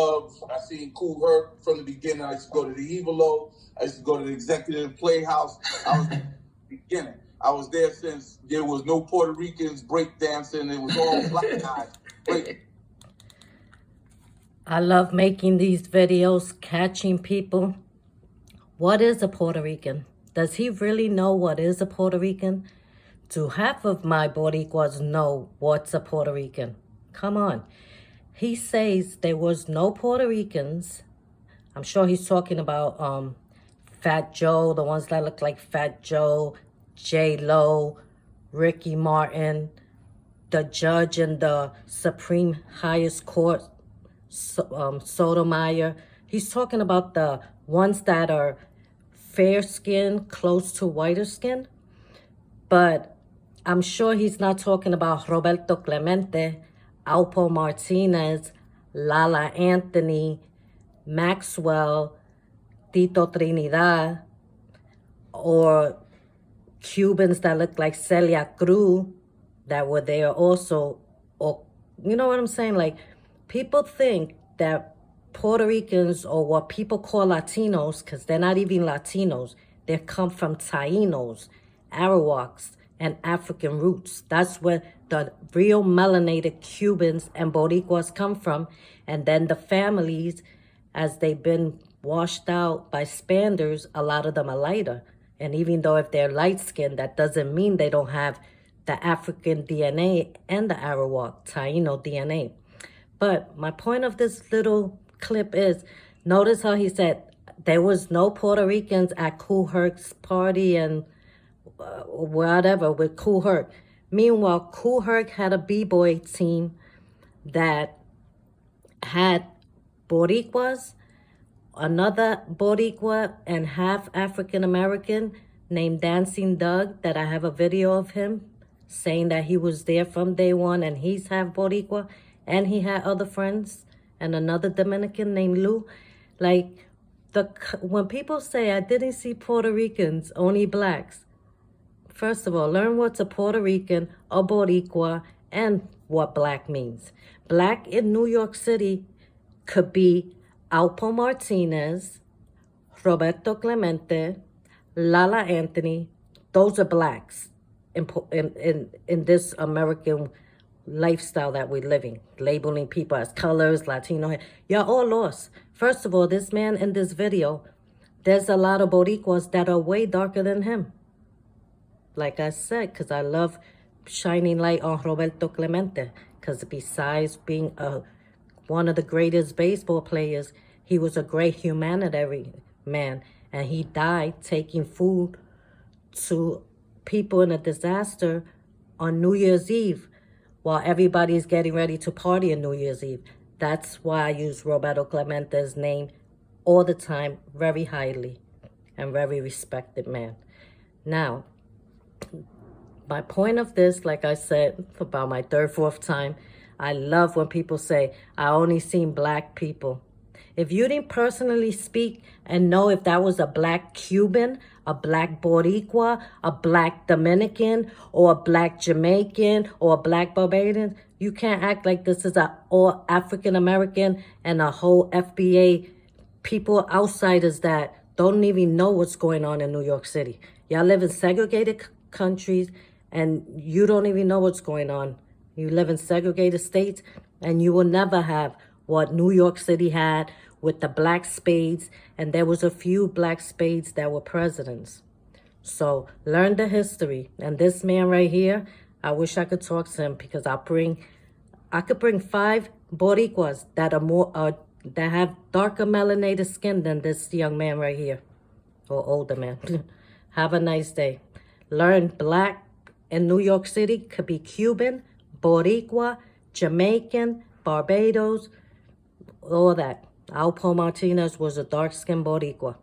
I seen Cool Herc from the beginning. I used to go to the Evilo. I used to go to the Executive Playhouse. I was at the beginning. I was there since there was no Puerto Ricans breakdancing. It was all black guys. I love making these videos, catching people. What is a Puerto Rican? Does he really know what is a Puerto Rican? Do half of my Boricuas know what's a Puerto Rican? Come on. He says there was no Puerto Ricans. I'm sure he's talking about Fat Joe, the ones that look like Fat Joe, J-Lo, Ricky Martin, the judge in the Supreme Highest Court, Sotomayor. He's talking about the ones that are fair skin, close to whiter skin. But I'm sure he's not talking about Roberto Clemente, Alpo Martinez, Lala Anthony, Maxwell, Tito Trinidad, or Cubans that look like Celia Cruz that were there also. Or, you know what I'm saying? Like, people think that Puerto Ricans, or what people call Latinos, because they're not even Latinos, they come from Taínos, Arawaks, and African roots. That's where the real melanated Cubans and Boricuas come from. And then the families, as they've been washed out by Spaniards, a lot of them are lighter. And even though if they're light-skinned, that doesn't mean they don't have the African DNA and the Arawak, Taíno DNA. But my point of this little clip is, notice how he said there was no Puerto Ricans at Cool Herc's party and whatever with Cool Herc. Meanwhile, Cool Herc had a b-boy team that had Boricuas, another Boricua, and half African-American named Dancing Doug, that I have a video of him saying that he was there from day one and he's half Boricua, and he had other friends, and another Dominican named Lou. Like, when people say, I didn't see Puerto Ricans, only blacks. First of all, learn what's a Puerto Rican, a Boricua, and what black means. Black in New York City could be Alpo Martinez, Roberto Clemente, Lala Anthony. Those are blacks in this American lifestyle that we're living, labeling people as colors, Latino. You're all lost. First of all, this man in this video, there's a lot of Boricuas that are way darker than him. Like I said, because I love shining light on Roberto Clemente, because besides being one of the greatest baseball players, he was a great humanitarian man, and he died taking food to people in a disaster on New Year's Eve, while everybody's getting ready to party on New Year's Eve. That's why I use Roberto Clemente's name all the time, very highly, and very respected man. Now, my point of this, like I said, about my third, fourth time, I love when people say, I only seen black people. If you didn't personally speak and know if that was a black Cuban, a black Boricua, a black Dominican, or a black Jamaican, or a black Barbadian, you can't act like this is a all African-American and a whole FBA people, outsiders that don't even know what's going on in New York City. Y'all live in segregated countries and you don't even know what's going on. You live in segregated states and you will never have what New York City had with the black spades, and there was a few black spades that were presidents. So learn the history. And this man right here, I wish I could talk to him, because I could bring 5 Boricuas that are more that have darker melanated skin than this young man right here, or older man. Have a nice day. Learn black in New York City could be Cuban, Boricua, Jamaican, Barbados, all that. Alpo Martinez was a dark-skinned Boricua.